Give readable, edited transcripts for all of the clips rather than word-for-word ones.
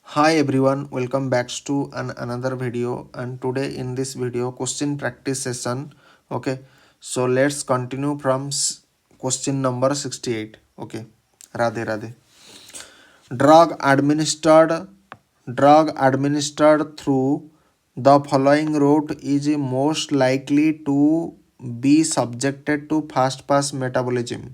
Hi everyone, welcome back to another video, and today in this video question practice session. Okay, so let's continue from question number 68. Okay, Radhe Radhe. Drug administered drug administered through the following route is most likely to be subjected to fast pass metabolism.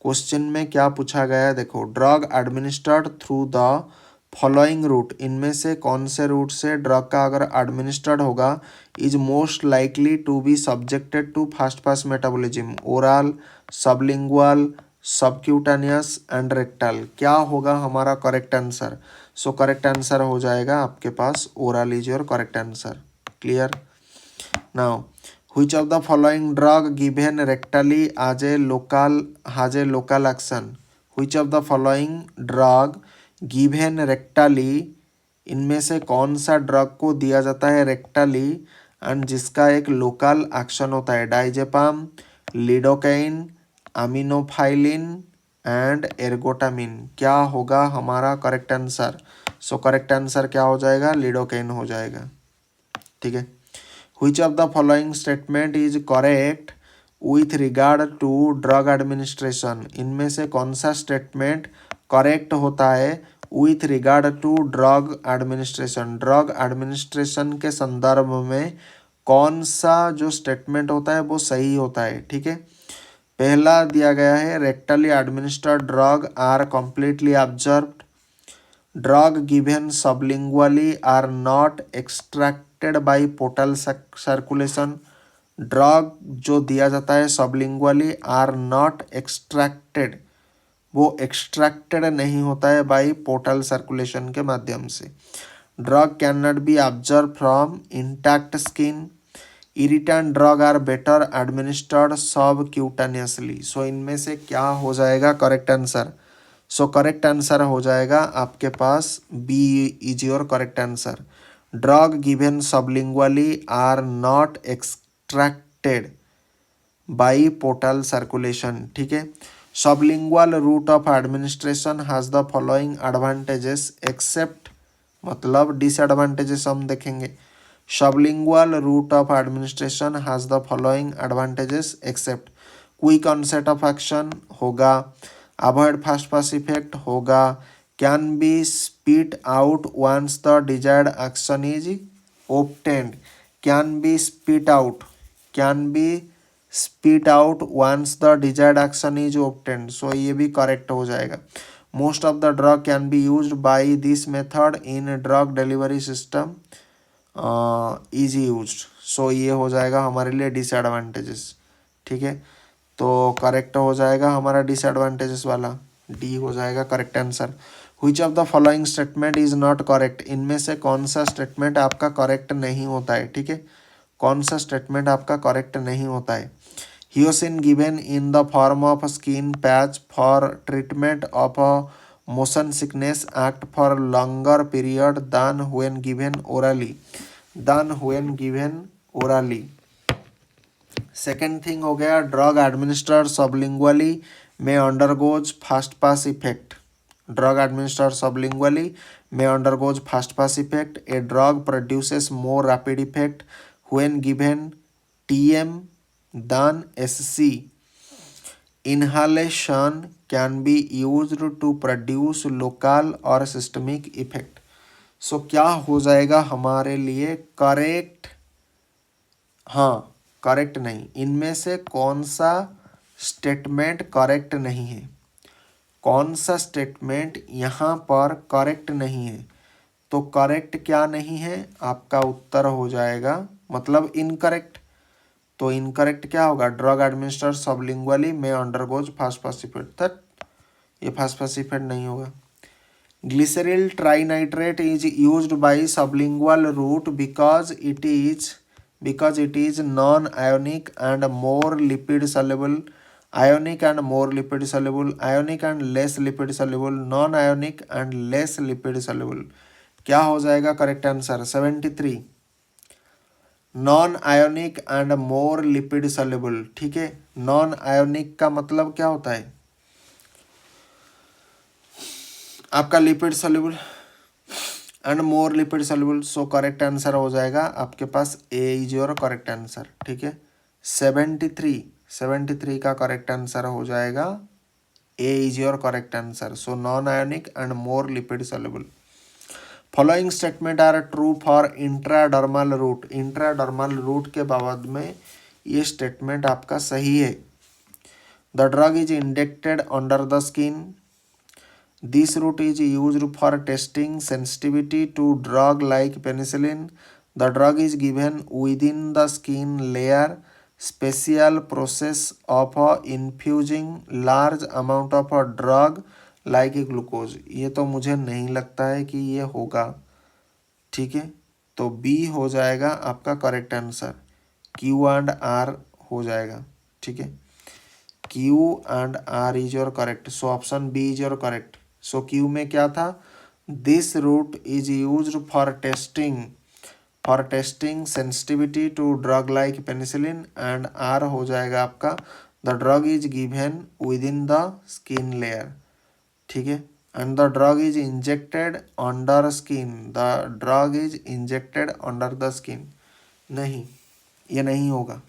Question में क्या पूछा गया है, देखो drug administered through the following route, इनमें से कौन से रूट से ड्रग का अगर एडमिनिस्टर्ड होगा is most likely to be subjected to first pass metabolism, oral, sublingual, subcutaneous and rectal. क्या होगा हमारा correct answer? So correct answer हो जाएगा आपके पास oral is your correct answer. Clear? Now which of the following drug given rectally has a local action? Which of the following drug given rectally, इनमें से कौन सा ड्रग को दिया जाता है रेक्टली एंड जिसका एक लोकल एक्शन होता है? Diazepam, lidocaine, aminophylline and ergotamine. क्या होगा हमारा correct answer? So correct answer क्या हो जाएगा? लिडोकाइन हो जाएगा। ठीक है। Which of the following statement is correct with regard to drug administration? इनमें से कौन सा स्टेटमेंट करेक्ट होता है with regard to drug administration? Drug administration के संदर्भ में कौन सा जो स्टेटमेंट होता है वो सही होता है? ठीक है। पहला दिया गया है rectally administered drug are completely observed, drug given sublingually are not extracted by portal circulation. Drug जो दिया जाता है सबलिंगुअली आर नॉट एक्सट्रैक्टेड, वो एक्सट्रैक्टेड नहीं होता है बाय पोर्टल सर्कुलेशन के माध्यम से। Drug can not be observe from intact skin. Irritant drug are better administered subcutaneously. So इनमें से क्या हो जाएगा correct answer? So correct answer हो जाएगा आपके पास B is your correct answer. Drug given sublingually are not extracted by portal circulation. ठीक है। Sublingual route of administration has the following advantages except, मतलब डिसएडवांटेजेस हम देखेंगे। Sublingual route of administration has the following advantages except, quick onset of action होगा, avoid fast pass effect होगा, can be spit out once the desired action is obtained, can be spit out, can be spit out once the desired action is obtained। So ये भी correct हो जाएगा। Most of the drug can be used by this method in drug delivery system is used. So ये हो जाएगा हमारे लिए disadvantages. ठीक है, तो करेक्ट हो जाएगा हमारा डिसएडवांटेजेस वाला, डी हो जाएगा correct answer. Which of the following statement is not correct, इनमें से कौन सा स्टेटमेंट आपका करेक्ट नहीं होता है? ठीक है, कौन सा स्टेटमेंट आपका करेक्ट नहीं होता है? Hyoscine given in the form of skin patch for treatment of motion sickness act for longer period than when given orally, than when given orally. Second thing हो गया ड्रग एडमिनिस्टर्ड सबलिंगुअली में undergoes first pass effect. Drug administered sublingually में undergoes first pass effect. A drug produces more rapid effect when given TM than SC. Inhalation can be used to produce local or systemic effect. सो क्या हो जाएगा हमारे लिए correct? हाँ, correct नहीं। इनमें से कौन सा स्टेटमेंट करेक्ट नहीं है? कौन सा स्टेटमेंट यहाँ पर करेक्ट नहीं है? तो करेक्ट क्या नहीं है? आपका उत्तर हो जाएगा मतलब इनकरेक्ट। तो इनकरेक्ट क्या होगा? ड्रग एडमिनिस्टर्ड सबलिंगुअली में अंडरगोज फास्ट पास इफेक्ट, तक ये फास्ट पास इफेक्ट नहीं होगा। Glyceryl trinitrate is used by sublingual route because it is non ionic and more lipid soluble, ionic and more lipid soluble, ionic and less lipid soluble, non ionic and less lipid soluble. क्या हो जाएगा correct answer? 73 non ionic and more lipid soluble. ठीक है, non ionic का मतलब क्या होता है? आपका lipid soluble and more lipid soluble. So correct answer हो जाएगा आपके पास A is your correct answer. ठीक है, 73 का करेक्ट आंसर हो जाएगा A is your correct answer. So non ionic and more lipid soluble. Following statement are true for intradermal route. Intradermal route के बाबत में ये स्टेटमेंट आपका सही है। The drug is injected under the skin. This route is used for testing sensitivity to drug like penicillin. The drug is given within the skin layer. Special process of infusing large amount of drug like glucose. ये तो मुझे नहीं लगता है कि ये होगा। ठीक है, तो बी हो जाएगा आपका correct answer. Q and R हो जाएगा। ठीक है, Q and R is your correct. So option B is your correct. So Q में क्या था? This route is used for testing sensitivity to drug like penicillin and R हो जाएगा आपका the drug is given within the skin layer. ठीक है, and the drug is injected under skin. The drug is injected under the skin. नहीं, ये नहीं होगा।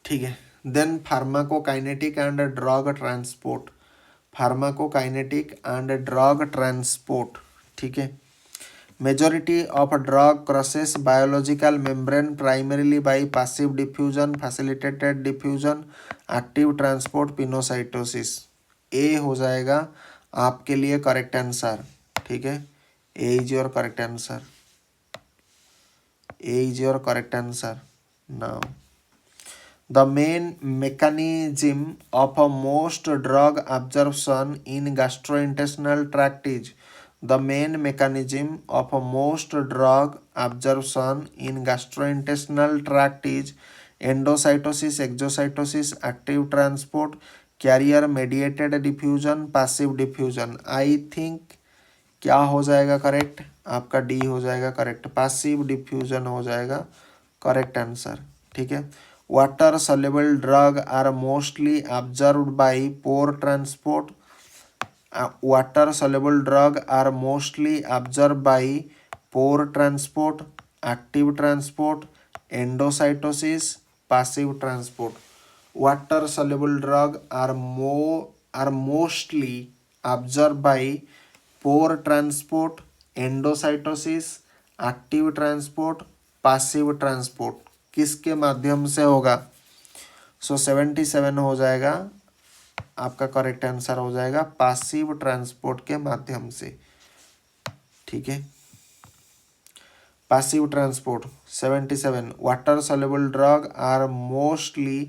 ठीक है, then pharmacokinetic and drug transport. Pharmacokinetic and drug transport. ठीक है, majority of drug crosses biological membrane primarily by passive diffusion, facilitated diffusion, active transport, pinocytosis. A हो जाएगा आपके लिए करेक्ट आंसर। ठीक है, A is your correct answer. A is your correct answer. Now the main mechanism of most drug absorption in gastrointestinal tract is. The main mechanism of most drug absorption in gastrointestinal tract is endocytosis, exocytosis, active transport, carrier mediated diffusion, passive diffusion. I think क्या हो जाएगा correct? आपका D हो जाएगा correct. Passive diffusion हो जाएगा correct answer. ठीक है, water soluble drug are mostly absorbed by pore transport. Water soluble drug are mostly absorbed by pore transport, active transport, endocytosis, passive transport. Water soluble drug are mostly absorbed by pore transport, endocytosis, active transport, passive transport. किसके माध्यम से होगा? सो 77 हो जाएगा आपका correct answer हो जाएगा passive transport के माध्यम से। ठीक है, passive transport 77। Water soluble drug are mostly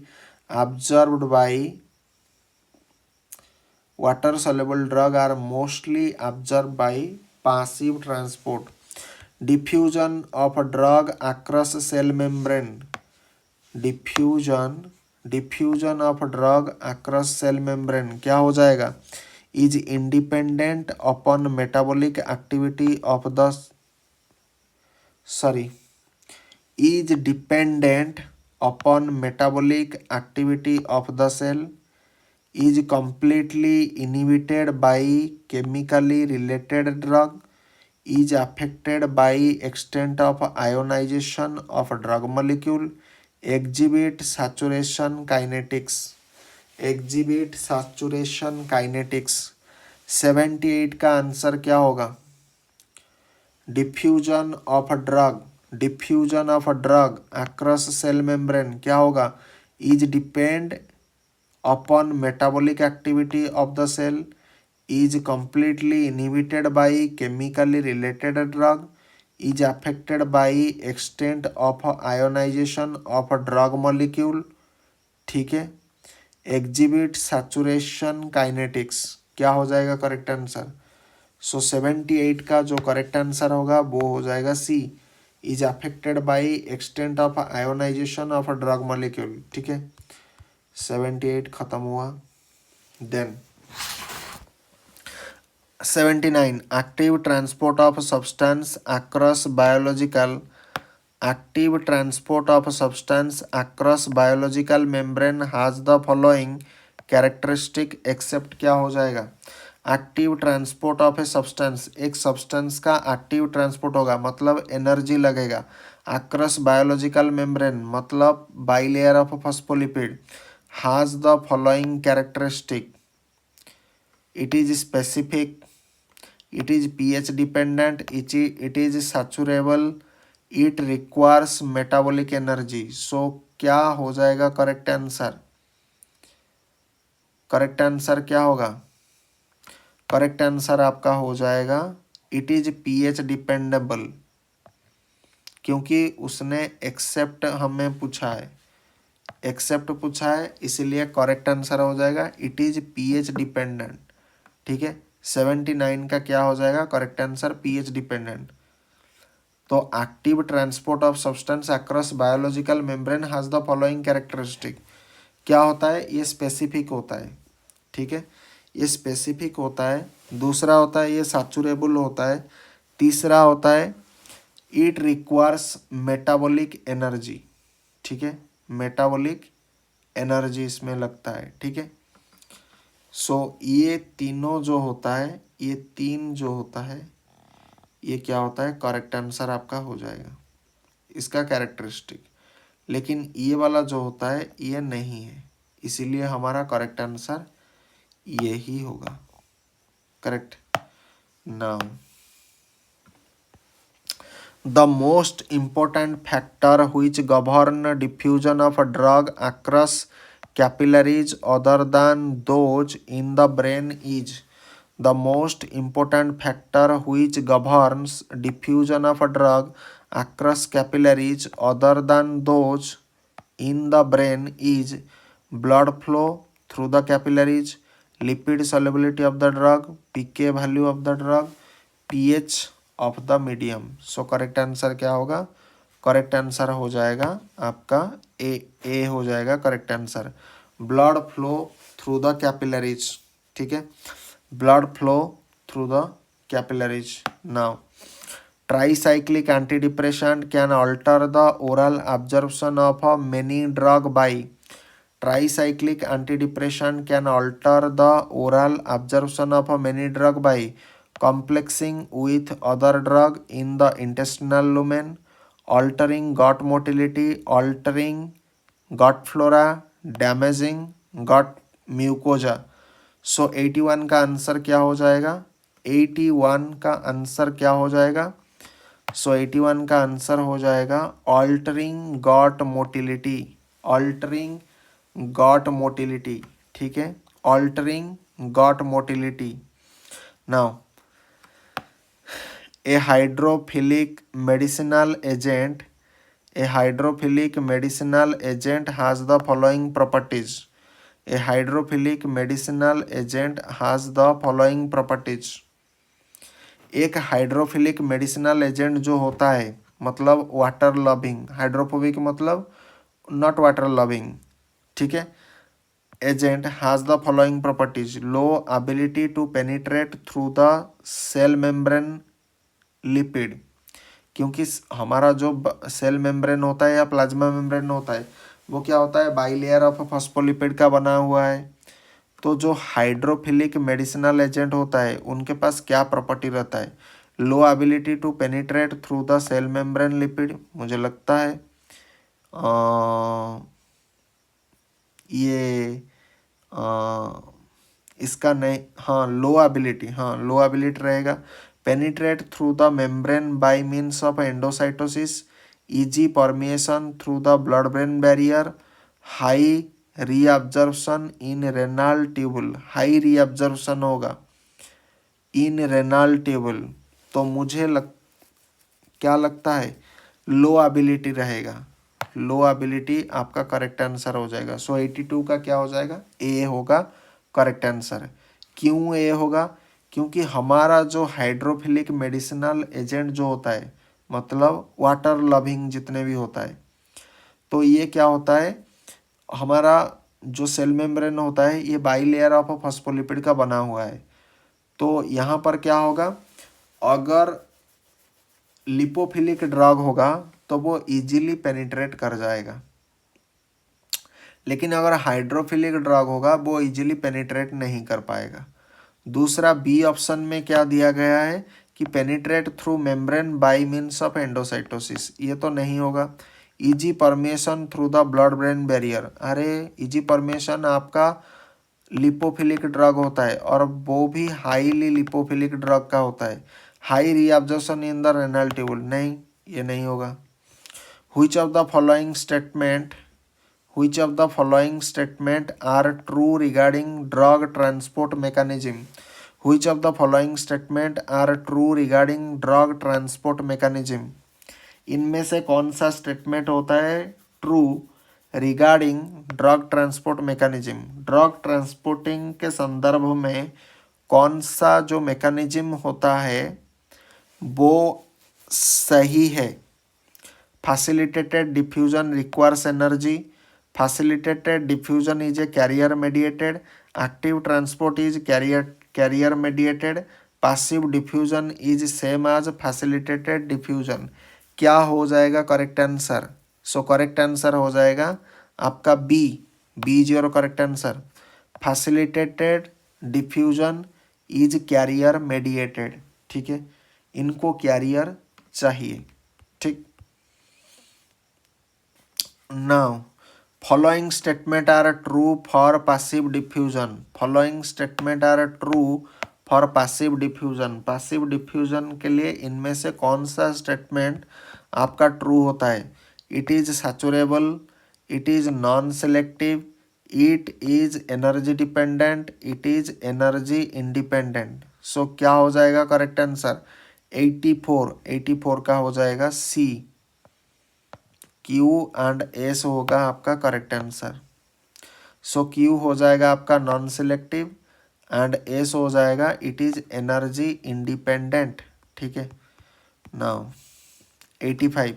absorbed by water soluble drug are mostly absorbed by passive transport. Diffusion of a drug across cell membrane. Diffusion of a drug across cell membrane क्या हो जाएगा? Is independent upon metabolic activity of the is dependent upon metabolic activity of the cell, is completely inhibited by chemically related drug, is affected by extent of ionization of a drug molecule, exhibit saturation kinetics. 78 का answer क्या होगा? Diffusion of a drug across cell membrane क्या होगा? Is depend upon metabolic activity of the cell, is completely inhibited by chemically related drug, is affected by extent of ionization of a drug molecule. ठीक है, exhibit saturation kinetics क्या हो जाएगा correct answer? सो 78 का जो correct answer होगा वो हो जाएगा सी, is affected by extent of ionization of a drug molecule. ठीक है, 78 खत्म हुआ। Then 79 active transport of substance across membrane has the following characteristic except क्या हो जाएगा? Active transport of a substance, एक सब्सटेंस का एक्टिव ट्रांसपोर्ट होगा मतलब एनर्जी लगेगा अक्रॉस बायोलॉजिकल मेम्ब्रेन मतलब bilayer of phospholipid has the following characteristic, it is specific, it is pH dependent, it is saturable, it requires metabolic energy. So क्या हो जाएगा correct answer? Correct answer क्या होगा? Correct answer आपका हो जाएगा it is pH dependable, क्योंकि उसने एक्सेप्ट हमें पूछा है, एक्सेप्ट पूछा है, इसीलिए करेक्ट आंसर हो जाएगा इट इज pH डिपेंडेंट। ठीक है, 79 का क्या हो जाएगा करेक्ट आंसर? pH dependent. तो active transport of substance across biological membrane has the following characteristic. क्या होता है? ये स्पेसिफिक होता है। ठीक है, ये स्पेसिफिक होता है। दूसरा होता है ये सैचुरेबल होता है। तीसरा होता है इट रिक्वायर्स मेटाबॉलिक एनर्जी। ठीक है, मेटाबॉलिक एनर्जी इसमें लगता है। ठीक है, सो ये तीनों जो होता है, ये तीन जो होता है, ये क्या होता है? करेक्ट आंसर आपका हो जाएगा इसका कैरेक्टरिस्टिक। लेकिन ये वाला जो होता है ये नहीं है, इसीलिए हमारा करेक्ट आंसर ये ही होगा। Correct. Now the most important factor which govern diffusion of a drug across capillaries other than those in the brain is, the most important factor which governs diffusion of a drug across capillaries other than those in the brain is blood flow through the capillaries, lipid solubility of the drug, pK value of the drug, pH of the medium. So correct answer क्या होगा? Correct answer हो जाएगा आपका ए हो जाएगा correct answer. Blood flow through the capillaries. ठीक है, blood flow through the capillaries. Now tricyclic antidepressant can alter the oral absorption of many drug bye, tricyclic antidepressant can alter the oral absorption of many drug by complexing with other drug in the intestinal lumen, altering gut motility, altering gut flora, damaging gut mucosa. So 81 का answer क्या हो जाएगा? 81 का answer क्या हो जाएगा? सो 81 का answer हो जाएगा altering gut motility, altering gut motility। ठीक है, altering gut motility। Now a hydrophilic medicinal agent, a hydrophilic medicinal agent has the following properties, a hydrophilic medicinal agent has the following properties। एक hydrophilic medicinal agent जो होता है मतलब water loving, hydrophobic मतलब not water loving. ठीक है, agent has the following properties, low ability to penetrate through the cell membrane lipid, क्योंकि हमारा जो सेल मेम्ब्रेन होता है या प्लाज्मा मेम्ब्रेन होता है वो क्या होता है? बाइलेयर ऑफ फॉस्फोलिपिड का बना हुआ है। तो जो हाइड्रोफिलिक मेडिसिनल एजेंट होता है उनके पास क्या प्रॉपर्टी रहता है? Low ability to penetrate through the cell membrane lipid. मुझे लगता है ये इसका नहीं, हाँ लो एबिलिटी, हाँ लो एबिलिटी रहेगा। Penetrate through the membrane by means of endocytosis, easy permeation through the blood brain barrier, high reabsorption in renal tubule, high reabsorption होगा इन रेनल ट्यूबुल। तो मुझे क्या लगता है? लो एबिलिटी रहेगा, लो एबिलिटी आपका करेक्ट आंसर हो जाएगा। सो 82 का क्या हो जाएगा? ए होगा करेक्ट आंसर। क्यों ए होगा? क्योंकि हमारा जो हाइड्रोफिलिक मेडिसिनल एजेंट जो होता है मतलब वाटर लविंग जितने भी होता है, तो ये क्या होता है? हमारा जो सेल मेम्ब्रेन होता है ये बाइलेयर ऑफ फॉस्फोलिपिड का बना हुआ है। तो यहाँ पर क्या होगा? अगर लिपोफिलिक ड्रग होगा तो वो इजीली पेनिट्रेट कर जाएगा, लेकिन अगर हाइड्रोफिलिक ड्रग होगा वो इजीली पेनिट्रेट नहीं कर पाएगा। दूसरा बी ऑप्शन में क्या दिया गया है कि penetrate through membrane by means of endocytosis, ये तो नहीं होगा। Easy permission through the blood brain barrier, अरे इजी परमेशन आपका लिपोफिलिक ड्रग होता है और वो भी हाईली लिपोफिलिक ड्रग का होता है। High reabsorption in the renal tubule, नहीं ये नहीं होगा। Which of the following statement Which of the following statement are true regarding drug transport mechanism? Which of the following statement are true regarding drug transport mechanism? इनमें से कौन सा statement होता है true regarding drug transport mechanism? Drug transporting के संदर्भ में कौन सा जो मैकेनिज्म होता है वो सही है? Facilitated diffusion requires energy, facilitated diffusion is a carrier mediated, active transport is carrier mediated, passive diffusion is same as facilitated diffusion। क्या हो जाएगा correct answer? So correct answer हो जाएगा आपका B, B is your correct answer. Facilitated diffusion is carrier mediated, ठीक है, इनको carrier चाहिए, ठीक। Now following statement are true for passive diffusion, following statement are true for passive diffusion। passive diffusion के लिए इनमें से कौन सा स्टेटमेंट आपका ट्रू होता है? It is saturable, it is non selective, it is energy dependent, it is energy independent. So क्या हो जाएगा करेक्ट आंसर? 84 का हो जाएगा सी, क्यू एंड एस होगा आपका करेक्ट आंसर। सो क्यू हो जाएगा आपका नॉन सिलेक्टिव एंड एस हो जाएगा इट इज एनर्जी इंडिपेंडेंट, ठीक है। Now 85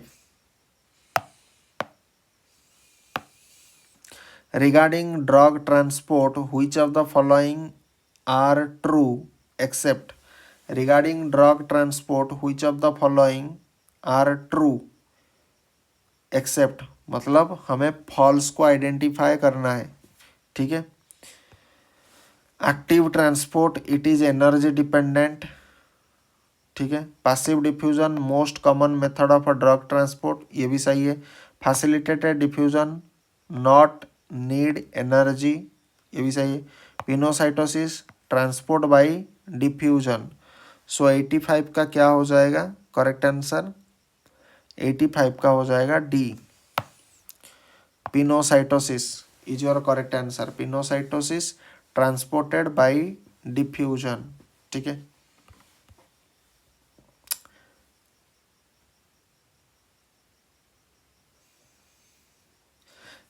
regarding drug transport which of the following are true except, regarding drug transport which of the following are true except, मतलब हमें false को आइडेंटिफाई करना है, ठीक है। Active transport it is energy dependent, ठीक है। Passive diffusion most common method of a drug transport, ये भी सही है। Facilitated diffusion not need energy, ये भी सही है। Pinocytosis transport by diffusion. सो 85 का क्या हो जाएगा करेक्ट आंसर? 85 का हो जाएगा D, pinocytosis is your correct answer. Pinocytosis transported by diffusion, ठीक है।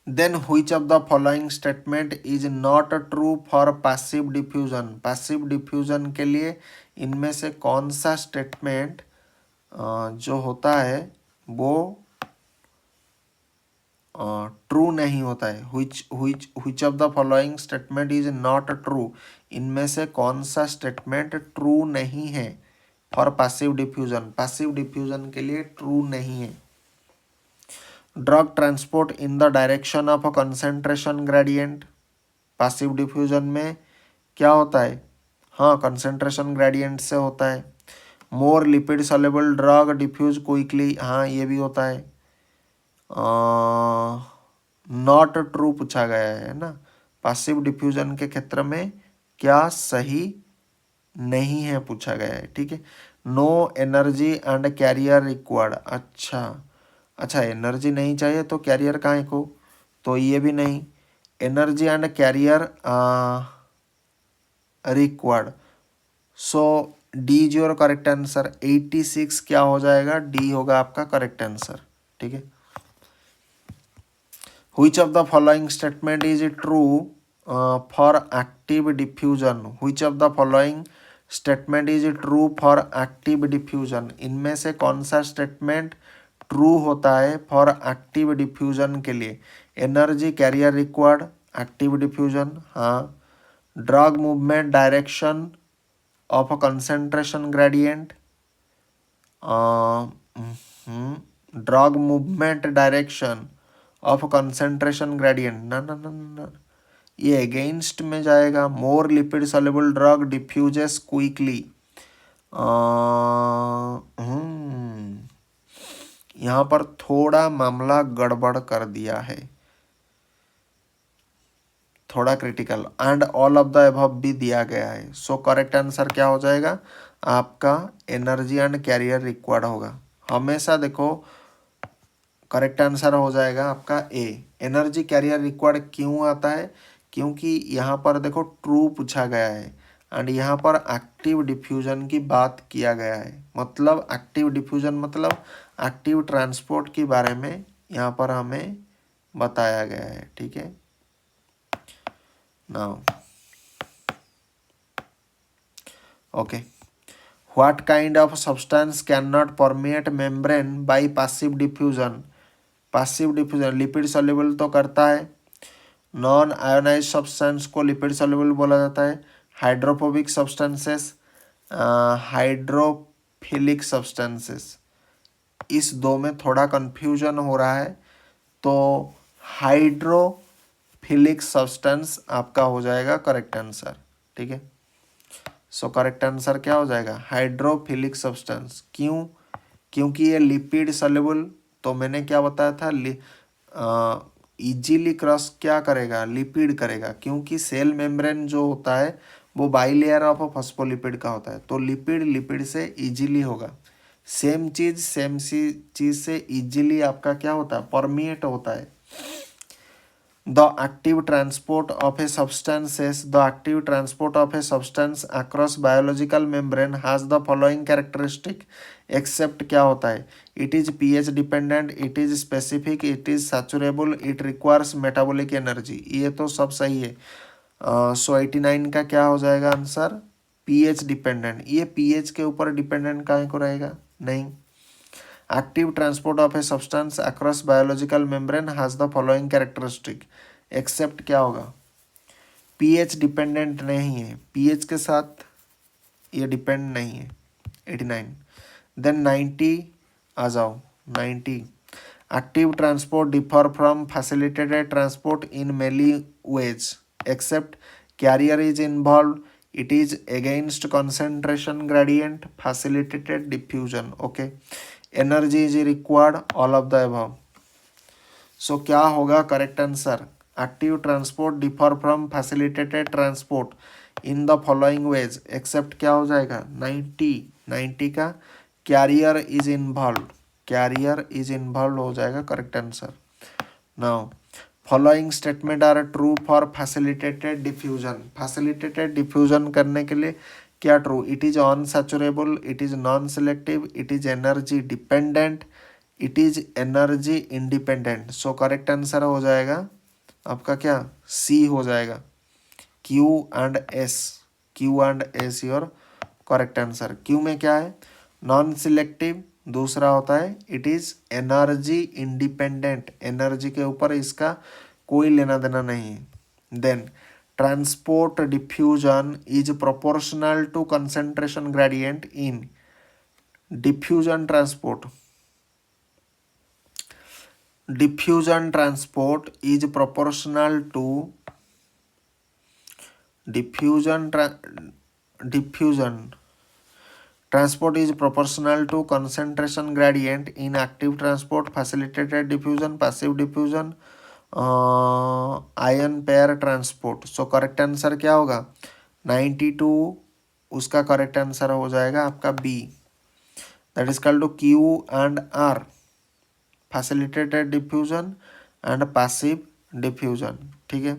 Then which of the following statement is not true for passive diffusion? Passive diffusion के लिए इनमें से कौन सा स्टेटमेंट जो होता है वो ट्रू नहीं होता है? which of the following statement is not true, इनमें से कौन सा स्टेटमेंट ट्रू नहीं है for passive diffusion? Passive diffusion के लिए ट्रू नहीं है। Drug transport in the direction of a concentration gradient, passive diffusion में क्या होता है? हाँ, कंसेंट्रेशन ग्रेडियंट से होता है। More lipid soluble drug diffuse quickly, हाँ ये भी होता है। नॉट ट्रू पूछा गया है ना, पैसिव डिफ्यूजन के क्षेत्र में क्या सही नहीं है पूछा गया है, ठीक है। No energy and carrier required, अच्छा एनर्जी नहीं चाहिए तो कैरियर काहे को, तो ये भी नहीं। Energy and carrier required, so D is your correct answer. 86 क्या हो जाएगा? डी होगा आपका करेक्ट आंसर, ठीक है। Which of the following statement is true for active diffusion? Which of the following statement is true for active diffusion? इनमें से कौन सा स्टेटमेंट ट्रू होता है फॉर एक्टिव डिफ्यूजन के लिए? Energy carrier required, active diffusion, हाँ। Drug movement direction of a concentration gradient, drug movement direction of concentration gradient, ना ना ना ना, ये अगेंस्ट में जाएगा। More lipid soluble drug diffuses quickly. यहाँ पर थोड़ा मामला गड़बड़ कर दिया है, थोड़ा critical. And all of the above भी दिया गया है। सो करेक्ट आंसर क्या हो जाएगा आपका? एनर्जी एंड कैरियर रिक्वायर्ड होगा हमेशा। देखो करेक्ट आंसर हो जाएगा आपका ए, एनर्जी कैरियर रिक्वायर्ड। क्यों आता है? क्योंकि यहाँ पर देखो ट्रू पूछा गया है एंड यहाँ पर एक्टिव डिफ्यूजन की बात किया गया है। मतलब एक्टिव डिफ्यूजन मतलब एक्टिव ट्रांसपोर्ट के बारे में यहाँ पर हमें बताया गया है। ठीक है, now okay, what kind of substance can not permeate membrane by passive diffusion? Passive diffusion lipid soluble तो करता है। नॉन आयोनाइज सब्सटेंस को लिपिड सॉल्युबल बोला जाता है। हाइड्रोफोबिक सब्सटेंसेस, हाइड्रोफिलिक सब्सटेंसेस, इस दो में थोड़ा कंफ्यूजन हो रहा है। तो हाइड्रोफिलिक सब्सटेंस आपका हो जाएगा करेक्ट आंसर। ठीक है, सो करेक्ट आंसर क्या हो जाएगा? Hydrophilic substance. क्यों? क्योंकि ये लिपिड सॉल्युबल, तो मैंने क्या बताया था, इजीली क्रॉस क्या करेगा? लिपिड करेगा। क्योंकि सेल मेम्ब्रेन जो होता है वो बाइलेयर ऑफ फॉस्फोलिपिड का होता है, तो लिपिड लिपिड से इजीली होगा। सेम चीज से इजीली आपका क्या होता है? परमिएट होता है। The active transport of a substance across biological membrane has the following characteristic, except क्या होता है? It is pH dependent, it is specific, it is saturable, it requires metabolic energy। ये तो सब सही है। सो 89 का क्या हो जाएगा आंसर? pH dependent. ये pH के ऊपर डिपेंडेंट काहे को रहेगा? नहीं। Active transport of a substance across biological membrane has the following characteristic, except क्या होगा? pH डिपेंडेंट नहीं है, pH के साथ ये डिपेंड नहीं है। 89। देन 90 आ जाओ। 90, active transport differ from facilitated transport in many ways except carrier is involved, it is against concentration gradient, facilitated diffusion। okay, energy is required, all of the above. So क्या होगा correct answer? Active transport differ from facilitated transport in the following ways, except क्या हो जाएगा? 90 का carrier is involve, carrier is involve हो जाएगा correct answer. Now following statement are true for facilitated diffusion. Facilitated diffusion करने के लिए क्या true? It is unsaturable, it is non selective, it is energy dependent, it is energy independent. So correct answer हो जाएगा आपका क्या? C हो जाएगा, Q and S. Q and S your correct answer. Q में क्या है? नॉन सिलेक्टिव, दूसरा होता है it is energy independent, energy के ऊपर इसका कोई लेना देना नहीं है। Then transport diffusion is proportional to concentration gradient in diffusion transport is proportional to diffusion transport is proportional to concentration gradient in active transport, facilitated diffusion, passive diffusion, ion pair transport. So correct answer क्या होगा? 92, उसका correct answer हो जाएगा आपका B, that is called to Q and R, facilitated diffusion and passive diffusion. ठीक है,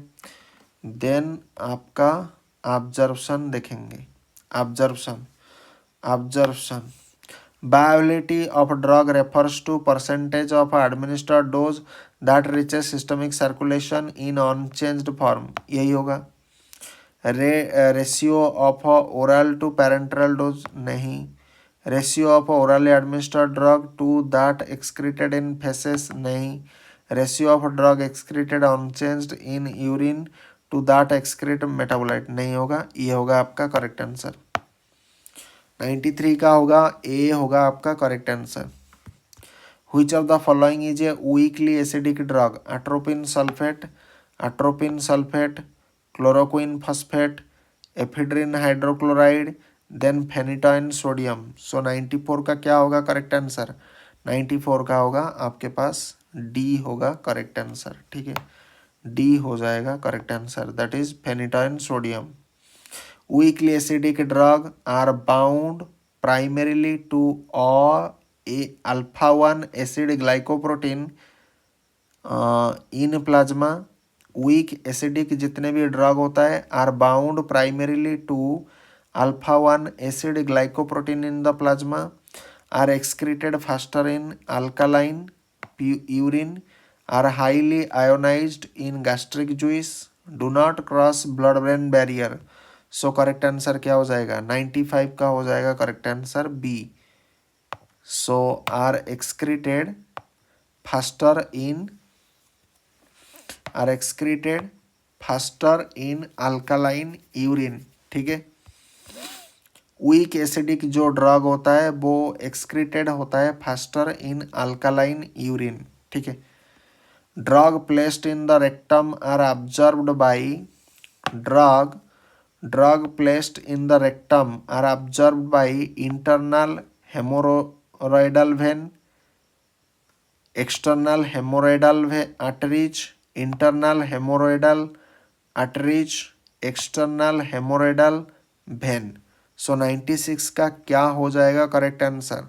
देन आपका ऑब्जर्वेशन देखेंगे। Observation viability of drug refers to percentage of administered dose that reaches systemic circulation in unchanged form। यही होगा। Ratio of oral to parenteral dose नहीं। Ratio of orally administered drug to that excreted in faeces नहीं। Ratio of drug excreted unchanged in urine to that excrete metabolite नहीं होगा। ये होगा आपका correct answer. 93 का होगा ए, होगा आपका correct answer. Which of the following is a weakly acidic drug? Atropine sulphate, chloroquine phosphate, ephedrine hydrochloride, then phenytoin sodium. So 94 का क्या होगा करेक्ट आंसर? 94 का होगा आपके पास डी होगा करेक्ट आंसर। ठीक है, डी हो जाएगा correct answer, that is phenytoin sodium. Weakly acidic drug are bound primarily to alpha 1 acid glycoprotein in plasma। Weak acidic जितने भी ड्रग होता है are bound primarily to alpha 1 acid glycoprotein in the plasma, are excreted faster in alkaline urine, are highly ionized in gastric juice, do not cross blood brain barrier. So correct answer क्या हो जाएगा? 95 का हो जाएगा correct answer B. So are excreted faster in alkaline urine. ठीक है, weak acidic जो drug होता है वो एक्सक्रीटेड होता है फास्टर इन अल्कालाइन यूरिन। ठीक है, drug placed in the rectum are observed by drug placed in the rectum are observed by internal haemorrhoidal vein, external hemorrhoidal arteries, internal hemorrhoidal arteries, external hemorrhoidal vein। So 96 का क्या हो जाएगा correct answer?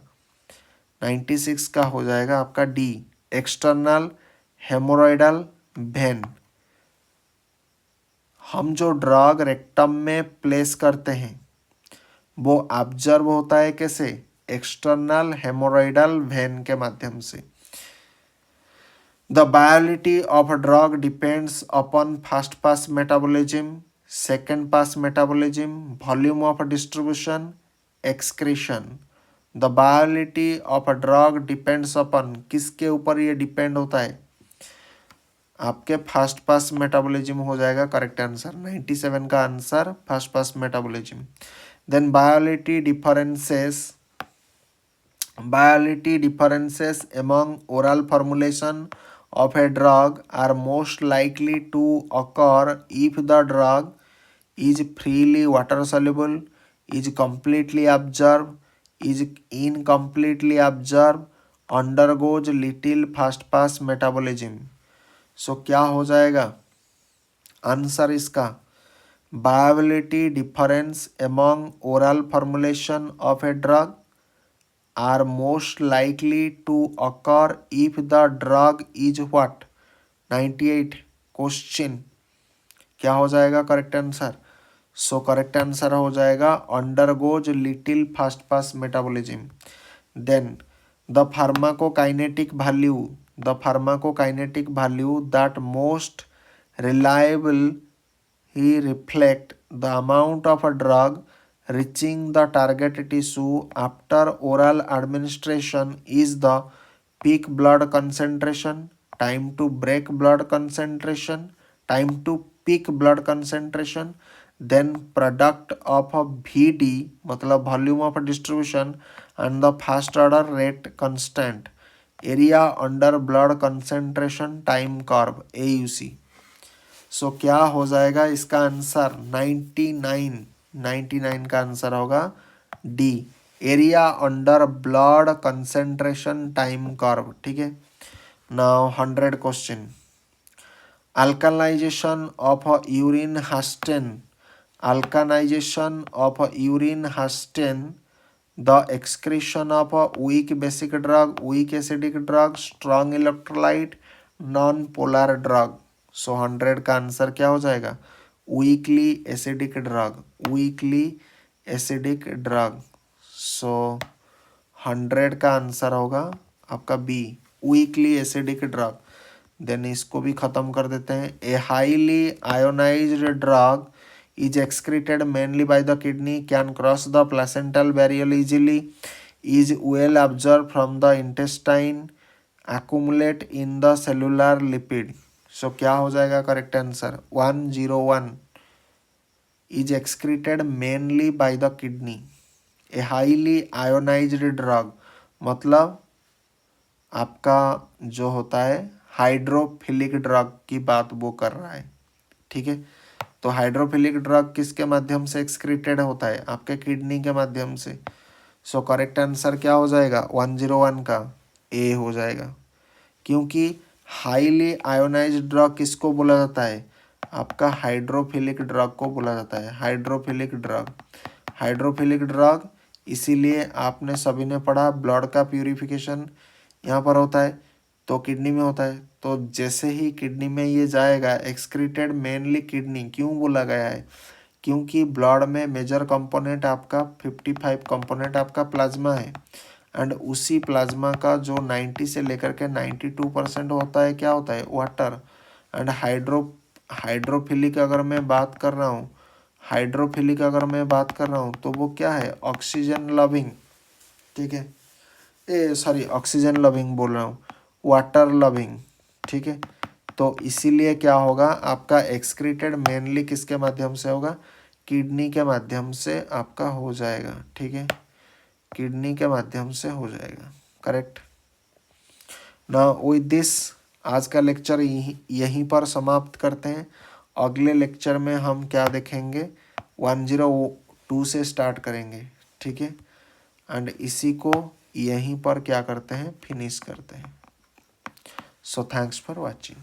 96 का हो जाएगा आपका D, external हेमोरॉयडल when. हम जो ड्रग रेक्टम में प्लेस करते हैं वो ऑब्जर्व होता है कैसे? एक्सटर्नल हेमोरॉयडल वेन के माध्यम से। The viability of a drug depends upon first pass metabolism, second pass metabolism, volume of distribution, excretion। The viability of a drug depends upon, किसके ऊपर ये डिपेंड होता है? आपके फर्स्ट पास मेटाबॉलिज्म हो जाएगा करेक्ट आंसर। 97 का answer first pass metabolism. Then viability differences among oral formulation of a drug are most likely to occur if the drug is freely water soluble, is completely absorbed, is incompletely absorbed, undergoes little fast pass metabolism। सो क्या हो जाएगा answer इसका? viability difference among oral formulation of a drug are most likely to occur if the drug is what? 98 question क्या हो जाएगा correct answer? So correct answer हो जाएगा undergoes little fast pass metabolism. Then the pharmacokinetic value that most reliable he reflect the amount of a drug reaching the target tissue after oral administration is the peak blood concentration, time to break blood concentration, time to peak blood concentration, then product of a VD मतलब volume of distribution and the first order rate constant, area under blood concentration time curve AUC। So क्या हो जाएगा इसका answer? 99 का answer होगा D, area under blood concentration time curve. ठीक है, now 100 question. Alkalinization of urine hasten the excretion of weak basic drug, weak acidic drug, strong electrolyte, non polar drug. So 100 का answer क्या हो जाएगा? Weekly acidic drug. So 100 का answer होगा आपका B, weakly acidic drug. Then इसको भी खत्म कर देते हैं। A highly ionized drug is excreted mainly by the kidney, can cross the placental barrier easily, is well absorbed from the intestine, accumulate in the cellular lipid। सो क्या हो जाएगा correct answer? 101 is excreted mainly by the kidney, a highly ionized drug मतलब आपका जो होता है hydrophilic drug की बात वो कर रहा है। ठीक है, तो हाइड्रोफिलिक ड्रग किसके माध्यम से एक्सक्रीटेड होता है? आपके किडनी के माध्यम से। सो करेक्ट आंसर क्या हो जाएगा? 101 का ए हो जाएगा, क्योंकि हाईली आयोनाइज्ड ड्रग किसको बोला जाता है? आपका हाइड्रोफिलिक ड्रग को बोला जाता है। हाइड्रोफिलिक ड्रग, हाइड्रोफिलिक ड्रग इसीलिए आपने सभी ने पढ़ा ब्लड का प्यूरिफिकेशन यहाँ पर होता है तो किडनी में होता है। तो जैसे ही किडनी में ये जाएगा, एक्सक्रीटेड मेनली किडनी, क्यों बोला गया है? क्योंकि ब्लड में मेजर कंपोनेंट आपका 55 कंपोनेंट आपका प्लाज्मा है, एंड उसी प्लाज्मा का जो 90 से लेकर के 92% होता है, क्या होता है? वाटर। एंड हाइड्रोफिलिक अगर मैं बात कर रहा हूँ, हाइड्रोफिलिक अगर मैं बात कर रहा हूँ तो वो क्या है? ऑक्सीजन लविंग, ठीक है, सॉरी ऑक्सीजन लविंग बोल रहा हूँ, वाटर लविंग, ठीक है। तो इसीलिए क्या होगा? आपका एक्सक्रीटेड मेनली किसके माध्यम से होगा? किडनी के माध्यम से आपका हो जाएगा, ठीक है, किडनी के माध्यम से हो जाएगा। करेक्ट। नाउ विद दिस आज का लेक्चर यहीं पर समाप्त करते हैं। अगले लेक्चर में हम क्या देखेंगे? 102 से स्टार्ट करेंगे, ठीक है, एंड इसी को यहीं पर क्या करते हैं? फिनिश करते हैं। So thanks for watching.